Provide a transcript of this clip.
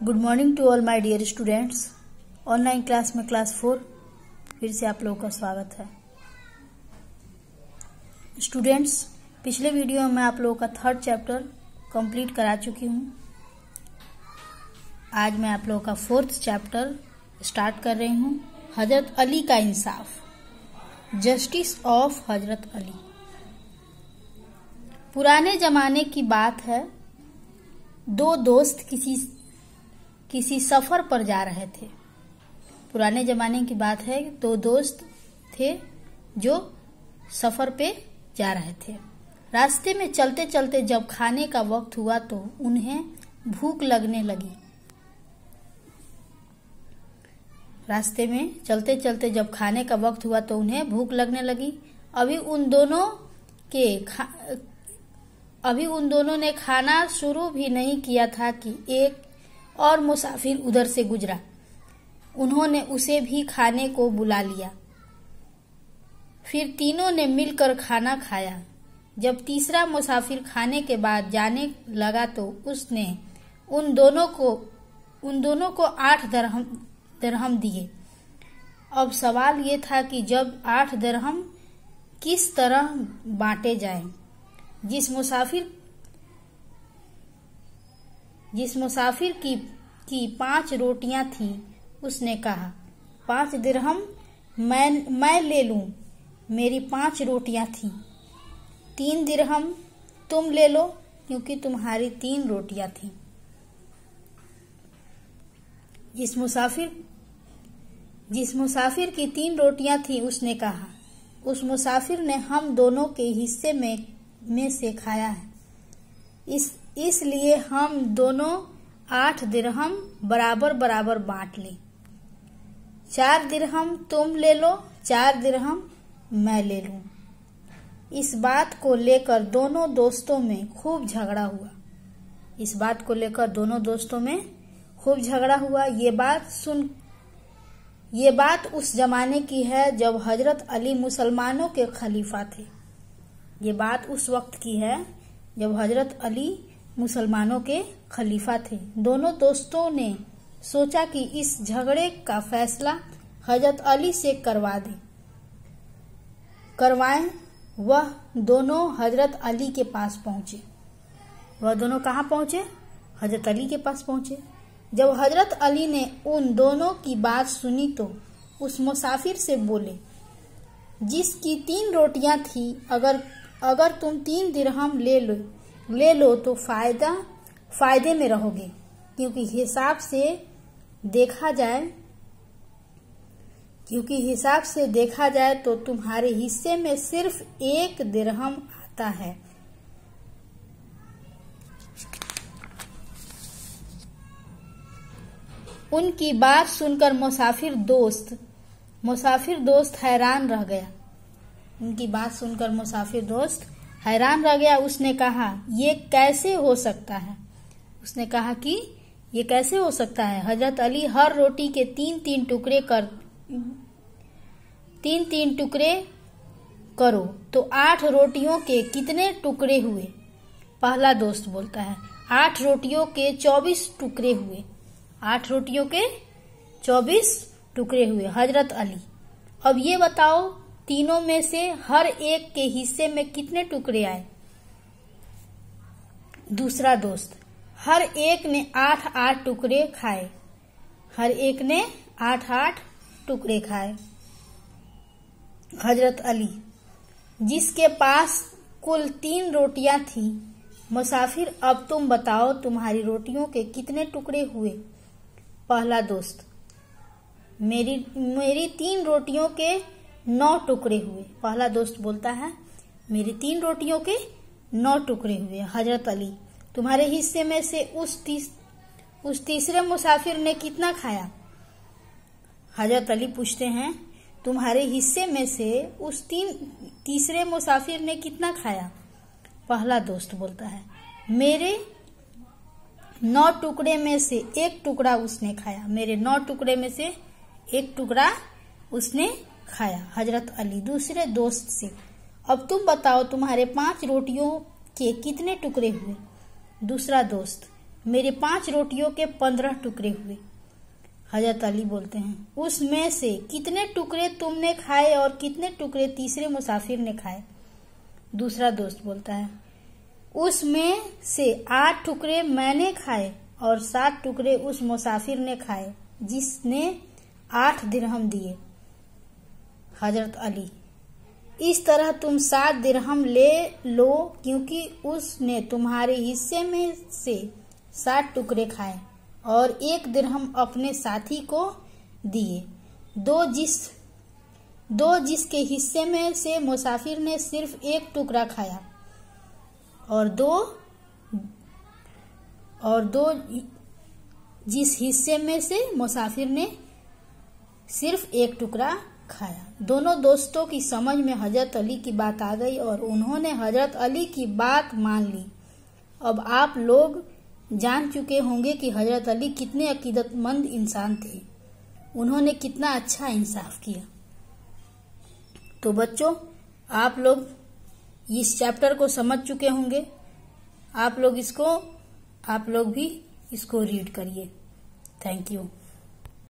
Good morning to all my dear students. Online class में class 4 फिर से आप लोगों का स्वागत है। स्टूडेंट्स, पिछले वीडियो में आप लोगों का 3rd चैप्टर कंप्लीट करा चुकी हूँ। आज मैं आप लोगों का 4th चैप्टर स्टार्ट कर रही हूँ। हजरत अली का इंसाफ, जस्टिस ऑफ हजरत अली। पुराने जमाने की बात है, दो दोस्त किसी सफर पर जा रहे थे। पुराने जमाने की बात है, दो दोस्त थे जो सफर पे जा रहे थे। रास्ते में चलते चलते जब खाने का वक्त हुआ तो उन्हें भूख लगने लगी। रास्ते में चलते चलते जब खाने का वक्त हुआ तो उन्हें भूख लगने लगी। अभी उन दोनों ने खाना शुरू भी नहीं किया था कि एक और मुसाफिर उधर से गुजरा। उन्होंने उसे भी खाने को बुला लिया। फिर तीनों ने मिलकर खाना खाया। जब तीसरा मुसाफिर खाने के बाद जाने लगा तो उसने उन दोनों को 8 दरहम दिए। अब सवाल ये था कि जब 8 दरहम किस तरह बांटे जाएं। जिस मुसाफिर की 5 रोटियां थी, उसने कहा 5 दिरहम मैं ले लूं, मेरी 5 रोटियां थी। 3 दिरहम तुम ले लो क्योंकि तुम्हारी 3 रोटियां थी। जिस मुसाफिर की 3 रोटियां थी, उसने कहा उस मुसाफिर ने हम दोनों के हिस्से में से खाया है, इसलिए हम दोनों 8 दिरहम बराबर बराबर बांट लें। 4 दिरहम तुम ले लो, 4 दिरहम मैं ले लूं। इस बात को लेकर दोनों दोस्तों में खूब झगड़ा हुआ। ये बात उस जमाने की है जब हजरत अली मुसलमानों के खलीफा थे। ये बात उस वक्त की है जब हजरत अली मुसलमानों के खलीफा थे। दोनों दोस्तों ने सोचा कि इस झगड़े का फैसला हजरत अली से करवाएं। वह दोनों हजरत अली के पास पहुंचे। वह दोनों कहाँ पहुंचे? हजरत अली के पास पहुंचे। जब हजरत अली ने उन दोनों की बात सुनी तो उस मुसाफिर से बोले, जिसकी 3 रोटियां थी, अगर तुम 3 दिरहम ले लो तो फायदे में रहोगे, क्योंकि हिसाब से देखा जाए तो तुम्हारे हिस्से में सिर्फ 1 दिरहम आता है। उनकी बात सुनकर मुसाफिर दोस्त हैरान रह गया। उसने कहा ये कैसे हो सकता है? हजरत अली हर रोटी के 3-3 टुकड़े करो तो 8 रोटियों के कितने टुकड़े हुए? पहला दोस्त बोलता है 8 रोटियों के 24 टुकड़े हुए। 8 रोटियों के 24 टुकड़े हुए। हजरत अली, अब ये बताओ तीनों में से हर एक के हिस्से में कितने टुकड़े आए? दूसरा दोस्त, हर एक ने 8-8 टुकड़े खाए। हजरत अली, जिसके पास कुल 3 रोटियां थी, मुसाफिर, अब तुम बताओ तुम्हारी रोटियों के कितने टुकड़े हुए? पहला दोस्त, मेरी 3 रोटियों के 9 टुकड़े हुए। पहला दोस्त बोलता है मेरी 3 रोटियों के 9 टुकड़े हुए। हजरत अली, तुम्हारे हिस्से में से उस तीसरे मुसाफिर ने कितना खाया? हजरत अली पूछते हैं तुम्हारे हिस्से में से उस तीसरे मुसाफिर ने कितना खाया? पहला दोस्त बोलता है मेरे 9 टुकड़े में से 1 टुकड़ा उसने खाया। मेरे 9 टुकड़े में से 1 टुकड़ा उसने खाया। हजरत अली दूसरे दोस्त से, अब तुम बताओ तुम्हारे 5 रोटियों के कितने टुकड़े हुए? दूसरा दोस्त, मेरे 5 रोटियों के 15 टुकड़े हुए। हजरत अली बोलते हैं, उसमें से कितने टुकड़े तुमने खाए और कितने टुकड़े तीसरे मुसाफिर ने खाए? दूसरा दोस्त बोलता है, उसमें से 8 टुकड़े मैंने खाए और 7 टुकड़े उस मुसाफिर ने खाए जिसने 8 दिरहम दिए। हजरत अली, इस तरह तुम 7 दिरहम ले लो, क्योंकि उसने तुम्हारे हिस्से में से 7 टुकड़े खाए और 1 दिरहम अपने साथी को दिए। दो जिसके हिस्से में से मुसाफिर ने सिर्फ 1 टुकड़ा खाया और दो जिस हिस्से में से मुसाफिर ने सिर्फ 1 टुकड़ा खाया। दोनों दोस्तों की समझ में हजरत अली की बात आ गई और उन्होंने हजरत अली की बात मान ली। अब आप लोग जान चुके होंगे कि हजरत अली कितने अकीदतमंद इंसान थे, उन्होंने कितना अच्छा इंसाफ किया। तो बच्चों, आप लोग इस चैप्टर को समझ चुके होंगे। आप लोग भी इसको रीड करिए। Thank you.